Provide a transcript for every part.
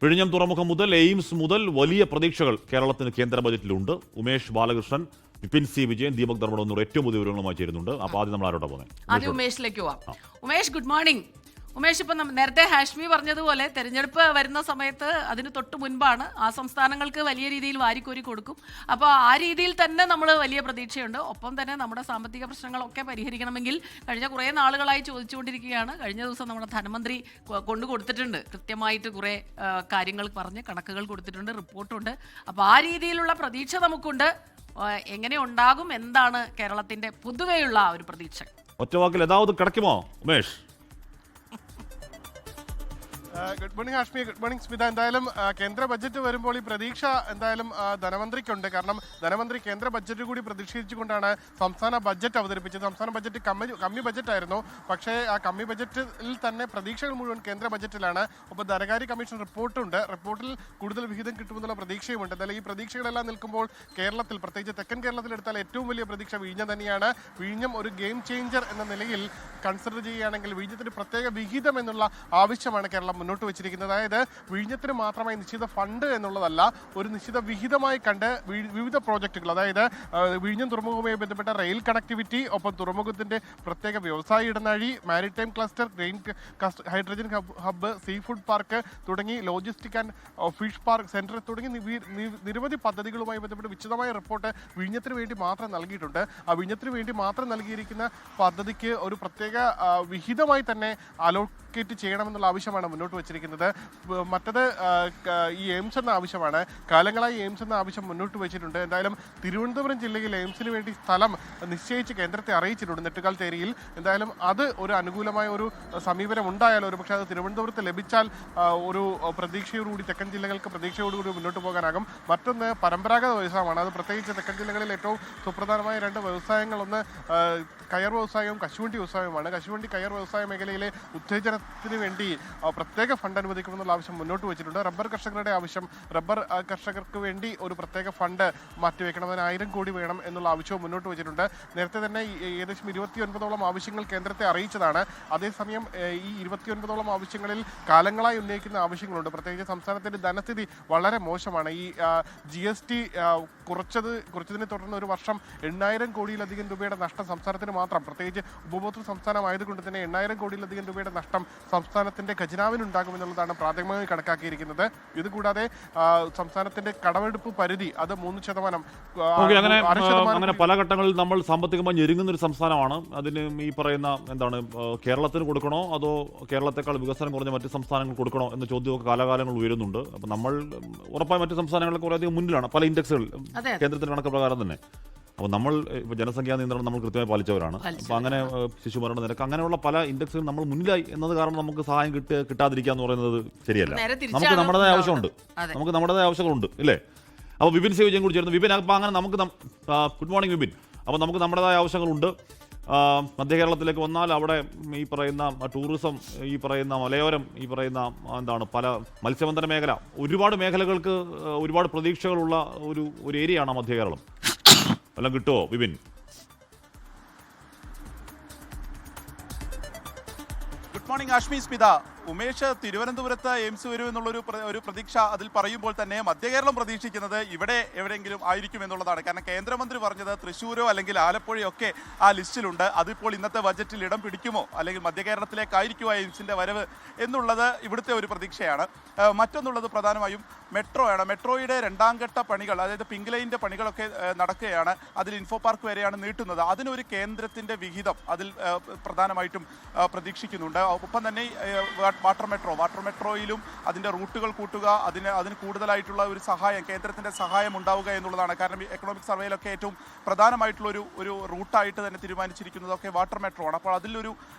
വിഴിഞ്ഞം തുറമുഖം മുതൽ എയിംസ് മുതൽ വലിയ പ്രതീക്ഷകൾ കേരളത്തിന് കേന്ദ്ര ബജറ്റിലുണ്ട്. ഉമേഷ് ബാലകൃഷ്ണൻ, വിപിൻ സി വിജയൻ, ദീപക് ധർമ്മടം എന്നിവർ ഏറ്റവും പുതിയ വിവരങ്ങളുമായി ചേരുന്നുണ്ട്. അപ്പോൾ ആദ്യം നമ്മൾ ആരോടാ പോകുന്നത്? ആദ്യം ഉമേഷിലേക്ക് പോവാം. Umesh, good morning. ഉമേഷ്, ഇപ്പം നേരത്തെ ഹാഷ്മി പറഞ്ഞതുപോലെ തെരഞ്ഞെടുപ്പ് വരുന്ന സമയത്ത് അതിന് തൊട്ട് മുൻപാണ് ആ സംസ്ഥാനങ്ങൾക്ക് വലിയ രീതിയിൽ വാരിക്കോരി കൊടുക്കും. അപ്പോൾ ആ രീതിയിൽ തന്നെ നമ്മൾ വലിയ പ്രതീക്ഷയുണ്ട്. ഒപ്പം തന്നെ നമ്മുടെ സാമ്പത്തിക പ്രശ്നങ്ങളൊക്കെ പരിഹരിക്കണമെങ്കിൽ കഴിഞ്ഞ കുറേ നാളുകളായി ചോദിച്ചുകൊണ്ടിരിക്കുകയാണ്. കഴിഞ്ഞ ദിവസം നമ്മുടെ ധനമന്ത്രി കൊണ്ടു കൊടുത്തിട്ടുണ്ട്, കൃത്യമായിട്ട് കുറേ കാര്യങ്ങൾ പറഞ്ഞ് കണക്കുകൾ കൊടുത്തിട്ടുണ്ട്, റിപ്പോർട്ടുണ്ട്. അപ്പോൾ ആ രീതിയിലുള്ള പ്രതീക്ഷ നമുക്കുണ്ട്. എങ്ങനെ ഉണ്ടാകും, എന്താണ് കേരളത്തിൻ്റെ പൊതുവെയുള്ള ആ ഒരു പ്രതീക്ഷ? ഒറ്റവാക്കിൽ ഏതാവത് കിടക്കുമോ Umesh? Good morning Hashmi, good morning Smitha. എന്തായാലും കേന്ദ്ര ബജറ്റ് വരുമ്പോൾ ഈ പ്രതീക്ഷ എന്തായാലും ധനമന്ത്രിക്കുണ്ട്. കാരണം ധനമന്ത്രി കേന്ദ്ര ബജറ്റ് കൂടി പ്രതീക്ഷിച്ചുകൊണ്ടാണ് സംസ്ഥാന ബജറ്റ് അവതരിപ്പിച്ചത്. സംസ്ഥാന ബജറ്റ് കമ്മി ബജറ്റായിരുന്നു. പക്ഷേ ആ കമ്മി ബജറ്റിൽ തന്നെ പ്രതീക്ഷകൾ മുഴുവൻ കേന്ദ്ര ബജറ്റിലാണ്. അപ്പോൾ ധനകാര്യ കമ്മീഷൻ റിപ്പോർട്ടുണ്ട്. റിപ്പോർട്ടിൽ കൂടുതൽ വിഹിതം കിട്ടുമെന്നുള്ള പ്രതീക്ഷയുമുണ്ട്. എന്തായാലും ഈ പ്രതീക്ഷകളെല്ലാം നിൽക്കുമ്പോൾ കേരളത്തിൽ, പ്രത്യേകിച്ച് തെക്കൻ കേരളത്തിൽ എടുത്താൽ ഏറ്റവും വലിയ പ്രതീക്ഷ വിഴിഞ്ഞം തന്നെയാണ്. വിഴിഞ്ഞം ഒരു ഗെയിം ചേഞ്ചർ എന്ന നിലയിൽ കൺസിഡർ ചെയ്യുകയാണെങ്കിൽ വിഴിഞ്ഞത്തിന് പ്രത്യേക വിഹിതം എന്നുള്ള ആവശ്യമാണ് കേരളം മുന്നോട്ട് വെച്ചിരിക്കുന്നത്. അതായത് വിഴിഞ്ഞത്തിന് മാത്രമായി നിശ്ചിത ഫണ്ട് എന്നുള്ളതല്ല, ഒരു നിശ്ചിത വിഹിതമായി കണ്ട് വിവിധ പ്രോജക്റ്റുകൾ, അതായത് വിഴിഞ്ഞം തുറമുഖവുമായി ബന്ധപ്പെട്ട റെയിൽ കണക്ടിവിറ്റി, ഒപ്പം തുറമുഖത്തിന്റെ പ്രത്യേക വ്യവസായ ഇടനാഴി, maritime cluster, green hydrogen hub, sea food park തുടങ്ങി logistic and fish park centre തുടങ്ങി നിരവധി പദ്ധതികളുമായി ബന്ധപ്പെട്ട് വിശദമായ റിപ്പോർട്ട് വിഴിഞ്ഞത്തിന് വേണ്ടി മാത്രം നൽകിയിട്ടുണ്ട്. ആ വിഴിഞ്ഞത്തിന് വേണ്ടി മാത്രം നൽകിയിരിക്കുന്ന പദ്ധതിക്ക് ഒരു പ്രത്യേക വിഹിതമായി തന്നെ അലോക്കേറ്റ് ചെയ്യണമെന്നുള്ള ആവശ്യമാണ് മുന്നോട്ട് വെച്ചിരിക്കുന്നത്. മറ്റത് ഈ എയിംസ് എന്ന ആവശ്യമാണ്. കാലങ്ങളായി എയിംസ് എന്ന ആവശ്യം മുന്നോട്ട് വെച്ചിട്ടുണ്ട്. എന്തായാലും തിരുവനന്തപുരം ജില്ലയിൽ എയിംസിന് വേണ്ടി സ്ഥലം നിശ്ചയിച്ച് കേന്ദ്രത്തെ അറിയിച്ചിട്ടുണ്ട് നെട്ടുകാൽ തേരിയിൽ. എന്തായാലും അത് ഒരു അനുകൂലമായ ഒരു സമീപനം ഉണ്ടായാലും ഒരു പക്ഷേ അത് തിരുവനന്തപുരത്ത് ലഭിച്ചാൽ ഒരു പ്രതീക്ഷയോടുകൂടി തെക്കൻ ജില്ലകൾക്ക് പ്രതീക്ഷയോടുകൂടി മുന്നോട്ട് പോകാനാകും. മറ്റൊന്ന് പരമ്പരാഗത വ്യവസായമാണ്. അത് പ്രത്യേകിച്ച് തെക്കൻ ജില്ലകളിൽ ഏറ്റവും സുപ്രധാനമായ രണ്ട് വ്യവസായങ്ങൾ, ഒന്ന് കയർ വ്യവസായവും കശുവണ്ടി വ്യവസായവുമാണ്. കശുവണ്ടി കയർ വ്യവസായ മേഖലയിലെ ഉത്തേജനത്തിന് വേണ്ടി പ്രത്യേക ഫണ്ട് അനുവദിക്കുമെന്നുള്ള ആവശ്യം മുന്നോട്ട് വെച്ചിട്ടുണ്ട്. റബ്ബർ കർഷകരുടെ ആവശ്യം, റബ്ബർ കർഷകർക്ക് വേണ്ടി ഒരു പ്രത്യേക ഫണ്ട് മാറ്റിവെക്കണം, അതിന് 1000 കോടി വേണം എന്നുള്ള ആവശ്യവും മുന്നോട്ട് വെച്ചിട്ടുണ്ട്. നേരത്തെ തന്നെ ഏകദേശം 29ഓളം ആവശ്യങ്ങൾ കേന്ദ്രത്തെ അറിയിച്ചതാണ്. അതേസമയം ഈ 29ഓളം ആവശ്യങ്ങളിൽ കാലങ്ങളായി ഉന്നയിക്കുന്ന ആവശ്യങ്ങളുണ്ട്. പ്രത്യേകിച്ച് സംസ്ഥാനത്തിന്റെ ധനസ്ഥിതി വളരെ മോശമാണ്. ഈ GST കുറച്ചതിനെ തുടർന്ന് ഒരു വർഷം 8000 കോടിയിലധികം രൂപയുടെ നഷ്ടം സംസ്ഥാനത്തിന് മാത്രം, പ്രത്യേകിച്ച് ഉപഭോക്തൃ സംസ്ഥാനമായതുകൊണ്ട് തന്നെ 8000 കോടിയിലധികം രൂപയുടെ നഷ്ടം സംസ്ഥാനത്തിന്റെ ഖജനാവിനുണ്ടാകുമെന്നുള്ളതാണ് പ്രാഥമികമായി കണക്കാക്കിയിരിക്കുന്നത്. ഇതുകൂടാതെ സംസ്ഥാനത്തിന്റെ കടമെടുപ്പ് പരിധി അത് 3%. അങ്ങനെ പല ഘട്ടങ്ങളിൽ നമ്മൾ സാമ്പത്തികമായി ഞെരുങ്ങുന്ന ഒരു സംസ്ഥാനമാണ്. അതിന് ഈ പറയുന്ന എന്താണ്, കേരളത്തിന് കൊടുക്കണോ അതോ കേരളത്തെക്കാൾ വികസനം കുറഞ്ഞ മറ്റ് സംസ്ഥാനങ്ങൾ കൊടുക്കണോ എന്ന ചോദ്യമൊക്കെ കാലാകാലങ്ങൾ ഉയരുന്നുണ്ട്. അപ്പം നമ്മൾ ഉറപ്പായി മറ്റ് സംസ്ഥാനങ്ങളെ കുറേയധികം മുന്നിലാണ് പല ഇൻഡെക്സുകൾ കേന്ദ്രത്തിന്റെ കണക്ക് പ്രകാരം തന്നെ. അപ്പോൾ നമ്മൾ ജനസംഖ്യാ നിയന്ത്രണം നമ്മൾ കൃത്യമായി പാലിച്ചവരാണ്. അപ്പോൾ അങ്ങനെ ശിശുമരണ നിരക്ക്, അങ്ങനെയുള്ള പല ഇൻഡെക്സുകൾ നമ്മൾ മുന്നിലായി എന്നത് കാരണം നമുക്ക് സഹായം കിട്ടാതിരിക്കുക എന്ന് പറയുന്നത് ശരിയല്ല. നമുക്ക് നമ്മുടേതായ ആവശ്യമുണ്ട്, നമുക്ക് നമ്മുടേതായ ആവശ്യങ്ങളുണ്ട്, ഇല്ലേ? അപ്പോൾ വിപിൻ സി വിജയൻ കൂടി ചേർന്ന്. വിപിൻ, അപ്പോൾ അങ്ങനെ നമുക്ക് ഗുഡ് മോർണിംഗ് വിപിൻ. അപ്പോൾ നമുക്ക് നമ്മുടേതായ ആവശ്യങ്ങളുണ്ട്. മധ്യ കേരളത്തിലേക്ക് വന്നാൽ അവിടെ ഈ പറയുന്ന ടൂറിസം, ഈ പറയുന്ന മലയോരം, ഈ പറയുന്ന എന്താണ് പല മത്സ്യബന്ധന മേഖല, ഒരുപാട് മേഖലകൾക്ക് ഒരുപാട് പ്രതീക്ഷകളുള്ള ഒരു ഏരിയയാണ് മധ്യ കേരളം. എല്ലാം കിട്ടുമോ വിപിൻ? Good morning Ashmi, Smitha. ഉമേഷ് തിരുവനന്തപുരത്ത് എയിംസ് വരും എന്നുള്ളൊരു പ്രതീക്ഷ അതിൽ പറയുമ്പോൾ തന്നെ മധ്യകേരളം പ്രതീക്ഷിക്കുന്നത് ഇവിടെ എവിടെയെങ്കിലും ആയിരിക്കും എന്നുള്ളതാണ്. കാരണം കേന്ദ്രമന്ത്രി പറഞ്ഞത് തൃശ്ശൂരോ അല്ലെങ്കിൽ ആലപ്പുഴയോ ഒക്കെ ആ ലിസ്റ്റിലുണ്ട്. അതിപ്പോൾ ഇന്നത്തെ ബജറ്റിൽ ഇടം പിടിക്കുമോ, അല്ലെങ്കിൽ മധ്യകേരളത്തിലേക്കായിരിക്കുമോ എയിംസിൻ്റെ വരവ് എന്നുള്ളത് ഇവിടുത്തെ ഒരു പ്രതീക്ഷയാണ്. മറ്റൊന്നുള്ളത് പ്രധാനമായും മെട്രോയാണ്. മെട്രോയുടെ 2ാം ഘട്ട പണികൾ, അതായത് പിങ്ക് ലൈനിൻ്റെ പണികളൊക്കെ നടക്കുകയാണ്. അതിൽ ഇൻഫോ പാർക്ക് വരെയാണ് നീട്ടുന്നത്. അതിനൊരു കേന്ദ്രത്തിൻ്റെ വിഹിതം അതിൽ പ്രധാനമായിട്ടും പ്രതീക്ഷിക്കുന്നുണ്ട്. ഒപ്പം തന്നെ വാട്ടർ മെട്രോയിലും അതിൻ്റെ റൂട്ടുകൾ കൂട്ടുക, അതിന് കൂടുതലായിട്ടുള്ള ഒരു സഹായം, കേന്ദ്രത്തിൻ്റെ സഹായം ഉണ്ടാവുക എന്നുള്ളതാണ്. കാരണം എക്കണോമിക് സർവേയിലൊക്കെ ഏറ്റവും പ്രധാനമായിട്ടുള്ള ഒരു റൂട്ടായിട്ട് തന്നെ തീരുമാനിച്ചിരിക്കുന്നതൊക്കെ വാട്ടർ മെട്രോ ആണ്. അപ്പോൾ അതിലൊരു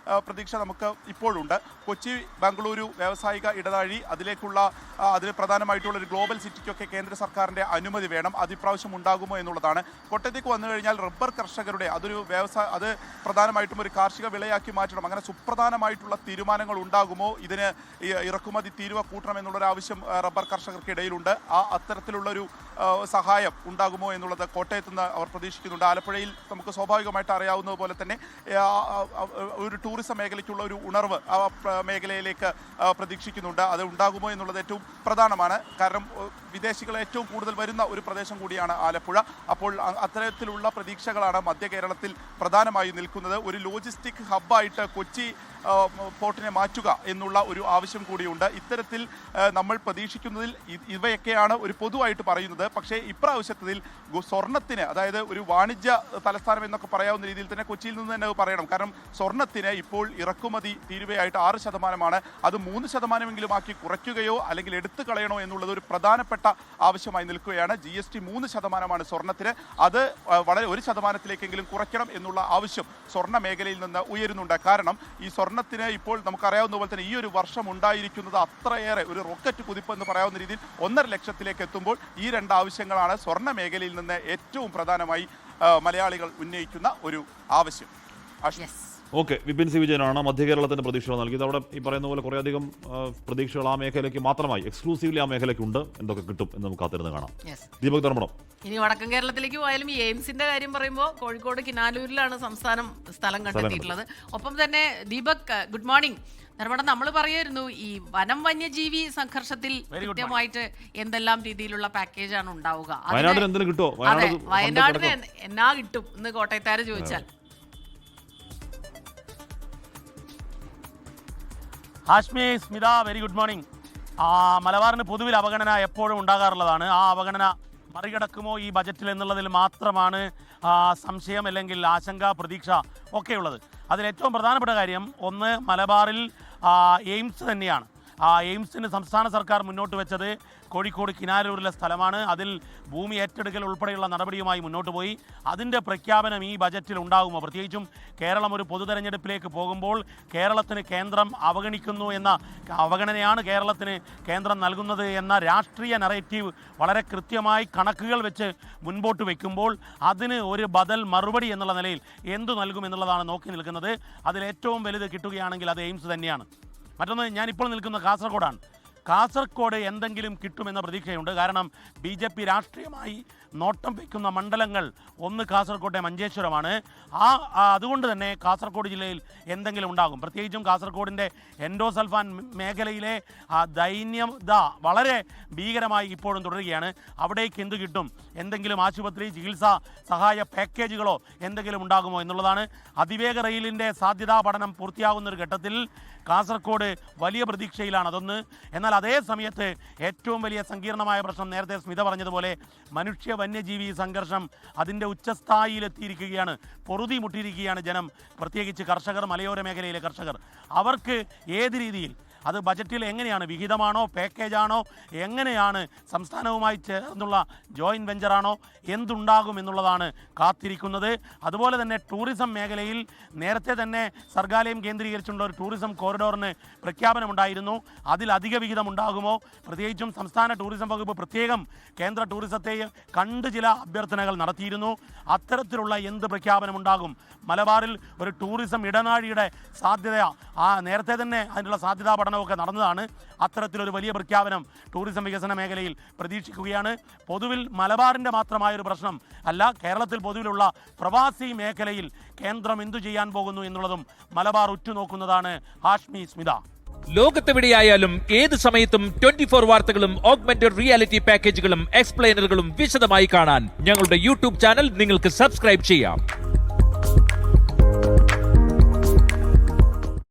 പ്രതീക്ഷ നമുക്ക് ഇപ്പോഴുണ്ട്. കൊച്ചി ബംഗളൂരു വ്യാവസായിക ഇടനാഴി, അതിന് പ്രധാനമായിട്ടുള്ള ഒരു ഗ്ലോബൽ സിറ്റിക്കൊക്കെ കേന്ദ്ര സർക്കാരിൻ്റെ അനുമതി വേണം. അത് ഇപ്രാവശ്യം ഉണ്ടാകുമോ എന്നുള്ളതാണ്. കോട്ടയത്തേക്ക് വന്നു കഴിഞ്ഞാൽ റബ്ബർ കർഷകരുടെ അത് പ്രധാനമായിട്ടും ഒരു കാർഷിക വിളയാക്കി മാറ്റണം. അങ്ങനെ സുപ്രധാനമായിട്ടുള്ള തീരുമാനങ്ങൾ ഉണ്ടാകുമോ, ഇതിന് ഇറക്കുമതി തീരുവ കൂട്ടണം എന്നുള്ളൊരു ആവശ്യം റബ്ബർ കർഷകർക്കിടയിലുണ്ട്. അത്തരത്തിലുള്ളൊരു സഹായം ഉണ്ടാകുമോ എന്നുള്ളത് കോട്ടയത്ത് നിന്ന് അവർ പ്രതീക്ഷിക്കുന്നുണ്ട്. ആലപ്പുഴയിൽ നമുക്ക് സ്വാഭാവികമായിട്ട് അറിയാവുന്നത് പോലെ തന്നെ ഒരു ടൂറിസം മേഖലയ്ക്കുള്ള ഒരു ഉണർവ് ആ മേഖലയിലേക്ക് പ്രതീക്ഷിക്കുന്നുണ്ട്. അത് ഉണ്ടാകുമോ എന്നുള്ളത് ഏറ്റവും പ്രധാനമാണ്. കാരണം വിദേശികൾ ഏറ്റവും കൂടുതൽ വരുന്ന ഒരു പ്രദേശം കൂടിയാണ് ആലപ്പുഴ. അപ്പോൾ അത്തരത്തിലുള്ള പ്രതീക്ഷകളാണ് മധ്യ കേരളത്തിൽ പ്രധാനമായി നിൽക്കുന്നത്. ഒരു ലോജിസ്റ്റിക് ഹബ്ബായിട്ട് കൊച്ചി പോർട്ടിനെ മാറ്റുക എന്നുള്ള ഒരു ആവശ്യം കൂടിയുണ്ട്. ഇത്തരത്തിൽ നമ്മൾ പ്രതീക്ഷിക്കുന്നതിൽ ഇവയൊക്കെയാണ് ഒരു പൊതുവായിട്ട് പറയുന്നത്. പക്ഷേ ഇപ്രാവശ്യത്തിൽ സ്വർണ്ണത്തിന്, അതായത് ഒരു വാണിജ്യ തലസ്ഥാനം എന്നൊക്കെ പറയാവുന്ന രീതിയിൽ തന്നെ കൊച്ചിയിൽ നിന്ന് തന്നെ പറയണം. കാരണം സ്വർണ്ണത്തിന് ഇപ്പോൾ ഇറക്കുമതി തീരുവയായിട്ട് 6%. അത് 3% ആക്കി കുറയ്ക്കുകയോ അല്ലെങ്കിൽ എടുത്തു കളയണോ എന്നുള്ളത് ഒരു പ്രധാനപ്പെട്ട ആവശ്യമായി നിൽക്കുകയാണ്. GST 3% സ്വർണ്ണത്തിന്. അത് വളരെ 1%-ലേക്കെങ്കിലും കുറയ്ക്കണം എന്നുള്ള ആവശ്യം സ്വർണ്ണ മേഖലയിൽ നിന്ന് ഉയരുന്നുണ്ട്. കാരണം ഈ സ്വർണ്ണത്തിന് ഇപ്പോൾ നമുക്കറിയാവുന്ന പോലെ തന്നെ ഈ ഒരു വർഷം ഉണ്ടായിരിക്കുന്നത് അത്രയേറെ ഒരു റോക്കറ്റ് കുതിപ്പ് എന്ന് പറയാവുന്ന രീതിയിൽ 1.5 ലക്ഷത്തിലേക്ക് എത്തുമ്പോൾ ഈ 2 ആവശ്യങ്ങളാണ് സ്വർണ്ണ മേഖലയിൽ നിന്ന് ഏറ്റവും പ്രധാനമായി മലയാളികൾ ഉന്നയിക്കുന്ന ഒരു ആവശ്യം. ഓക്കെ, വിപിൻ സി വിജയനാണ് മധ്യകേരളത്തിന്റെ പ്രതീക്ഷകൾ നൽകിയത്. അവിടെ ഈ പറയുന്ന പോലെ കുറേയധികം പ്രതീക്ഷകൾ ആ മേഖലയ്ക്ക് മാത്രമായി, എക്സ്ക്ലൂസീവ്ലി ആ മേഖലയ്ക്കുണ്ട്. എന്തൊക്കെ കിട്ടും എന്ന് നമുക്ക് കാത്തിരുന്ന് കാണാം. ദീപക് ധർമ്മടം. ഇനി വടക്കൻ കേരളത്തിലേക്ക് പോയാലും ഈ എയിംസിന്റെ കാര്യം പറയുമ്പോൾ കോഴിക്കോട് കിനാലൂരിലാണ് സംസ്ഥാനം സ്ഥലം കണ്ടെത്തിയിട്ടുള്ളത്. ഒപ്പം തന്നെ ദീപക്, ഗുഡ് മോർണിംഗ്. ധർമ്മടം, നമ്മൾ പറയായിരുന്നു ഈ വന്യജീവി സംഘർഷത്തിൽ കൃത്യമായിട്ട് എന്തെല്ലാം രീതിയിലുള്ള പാക്കേജാണ് ഉണ്ടാവുക. വയനാടിന് എന്തിനു കിട്ടുമോ? വയനാടിന് എന്നാ കിട്ടും എന്ന് കോട്ടയത്താര് ചോദിച്ചാൽ. Hashmi, Smitha, very good morning. മലബാറിന് പൊതുവിൽ അവഗണന എപ്പോഴും ഉണ്ടാകാറുള്ളതാണ്. ആ അവഗണന മറികടക്കുമോ ഈ ബജറ്റിൽ എന്നുള്ളതിൽ മാത്രമാണ് സംശയം, അല്ലെങ്കിൽ ആശങ്ക, പ്രതീക്ഷ ഒക്കെയുള്ളത്. അതിലേറ്റവും പ്രധാനപ്പെട്ട കാര്യം ഒന്ന്, മലബാറിൽ എയിംസ് തന്നെയാണ്. എയിംസിന് സംസ്ഥാന സർക്കാർ മുന്നോട്ട് വെച്ചത് കോഴിക്കോട് കിനാലൂരിലെ സ്ഥലമാണ്. അതിൽ ഭൂമി ഏറ്റെടുക്കൽ ഉൾപ്പെടെയുള്ള നടപടിയുമായി മുന്നോട്ട് പോയി. അതിൻ്റെ പ്രഖ്യാപനം ഈ ബജറ്റിൽ ഉണ്ടാകുമോ? പ്രത്യേകിച്ചും കേരളം ഒരു പൊതുതെരഞ്ഞെടുപ്പിലേക്ക് പോകുമ്പോൾ കേരളത്തിന് കേന്ദ്രം അവഗണിക്കുന്നു എന്ന അവഗണനയാണ് കേരളത്തിന് കേന്ദ്രം നൽകുന്നത് എന്ന രാഷ്ട്രീയ നറേറ്റീവ് വളരെ കൃത്യമായി കണക്കുകൾ വെച്ച് മുൻപോട്ട് വയ്ക്കുമ്പോൾ അതിന് ഒരു ബദൽ മറുപടി എന്നുള്ള നിലയിൽ എന്തു നൽകും എന്നുള്ളതാണ് നോക്കി നിൽക്കുന്നത്. അതിലേറ്റവും വലുത് കിട്ടുകയാണെങ്കിൽ അത് എയിംസ് തന്നെയാണ്. മറ്റൊന്ന്, ഞാനിപ്പോൾ നിൽക്കുന്ന കാസർഗോഡാണ്. കാസർഗോഡ് എന്തെങ്കിലും കിട്ടുമെന്ന പ്രതീക്ഷയുണ്ട്. കാരണം BJP രാഷ്ട്രീയമായി നോട്ടം വയ്ക്കുന്ന മണ്ഡലങ്ങൾ ഒന്ന് കാസർഗോട്ടെ മഞ്ചേശ്വരമാണ്. അതുകൊണ്ട് തന്നെ കാസർഗോഡ് ജില്ലയിൽ എന്തെങ്കിലും ഉണ്ടാകും. പ്രത്യേകിച്ചും കാസർഗോഡിൻ്റെ എൻഡോസൾഫാൻ മേഖലയിലെ ദൈന്യത വളരെ ഭീകരമായി ഇപ്പോഴും തുടരുകയാണ്. അവിടേക്ക് എന്ത് കിട്ടും? എന്തെങ്കിലും ആശുപത്രി, ചികിത്സാ സഹായ പാക്കേജുകളോ എന്തെങ്കിലും ഉണ്ടാകുമോ എന്നുള്ളതാണ്. അതിവേഗ റെയിലിൻ്റെ സാധ്യതാ പഠനം പൂർത്തിയാകുന്ന ഒരു ഘട്ടത്തിൽ കാസർഗോഡ് വലിയ പ്രതീക്ഷയിലാണ്. അതൊന്ന്. എന്നാൽ അതേ സമയത്ത് ഏറ്റവും വലിയ സങ്കീർണമായ പ്രശ്നം, നേരത്തെ സ്മിത പറഞ്ഞതുപോലെ, മനുഷ്യ വന്യജീവി സംഘർഷം അതിൻ്റെ ഉച്ചസ്ഥായിയിലെത്തിയിരിക്കുകയാണ്. പൊറുതി മുട്ടിയിരിക്കുകയാണ് ജനം, പ്രത്യേകിച്ച് കർഷകർ, മലയോര മേഖലയിലെ കർഷകർ. അവർക്ക് ഏത് രീതിയിൽ, അത് ബജറ്റിൽ എങ്ങനെയാണ്, വിഹിതമാണോ, പാക്കേജാണോ, എങ്ങനെയാണ്, സംസ്ഥാനവുമായി ചേർന്നുള്ള ജോയിൻറ്റ് വെഞ്ചറാണോ, എന്തുണ്ടാകും എന്നുള്ളതാണ് കാത്തിരിക്കുന്നത്. അതുപോലെ തന്നെ ടൂറിസം മേഖലയിൽ നേരത്തെ തന്നെ സർഗാലയം കേന്ദ്രീകരിച്ചുള്ള ഒരു ടൂറിസം കോറിഡോറിന് പ്രഖ്യാപനമുണ്ടായിരുന്നു. അതിൽ അധിക വിഹിതം ഉണ്ടാകുമോ? പ്രത്യേകിച്ചും സംസ്ഥാന ടൂറിസം വകുപ്പ് പ്രത്യേകം കേന്ദ്ര ടൂറിസത്തെ കണ്ട് ചില അഭ്യർത്ഥനകൾ നടത്തിയിരുന്നു. അത്തരത്തിലുള്ള എന്ത് പ്രഖ്യാപനമുണ്ടാകും? മലബാറിൽ ഒരു ടൂറിസം ഇടനാഴിയുടെ സാധ്യത നേരത്തെ തന്നെ അതിനുള്ള സാധ്യതാ പഠനമൊക്കെ നടന്നതാണ്. അത്തരത്തിലൊരു വലിയ പ്രഖ്യാപനം ടൂറിസം വികസന മേഖലയിൽ പ്രതീക്ഷിക്കുകയാണ്. പൊതുവിൽ മലബാറിൻ്റെ മാത്രമായൊരു പ്രശ്നം അല്ല, കേരളത്തിൽ പൊതുവിലുള്ള പ്രവാസി മേഖലയിൽ കേന്ദ്രം എന്തു ചെയ്യാൻ പോകുന്നു എന്നുള്ളതും മലബാർ ഉറ്റുനോക്കുന്നതാണ്. ഹാഷ്മി, സ്മിത. ലോകത്തെവിടെയായാലും ഏത് സമയത്തും 24 വാർത്തകളും ഓഗ്മെന്റഡ് റിയാലിറ്റി പാക്കേജുകളും എക്സ്പ്ലെയിനറുകളും വിശദമായി കാണാൻ ഞങ്ങളുടെ യൂട്യൂബ് ചാനൽ നിങ്ങൾക്ക് സബ്സ്ക്രൈബ് ചെയ്യാം.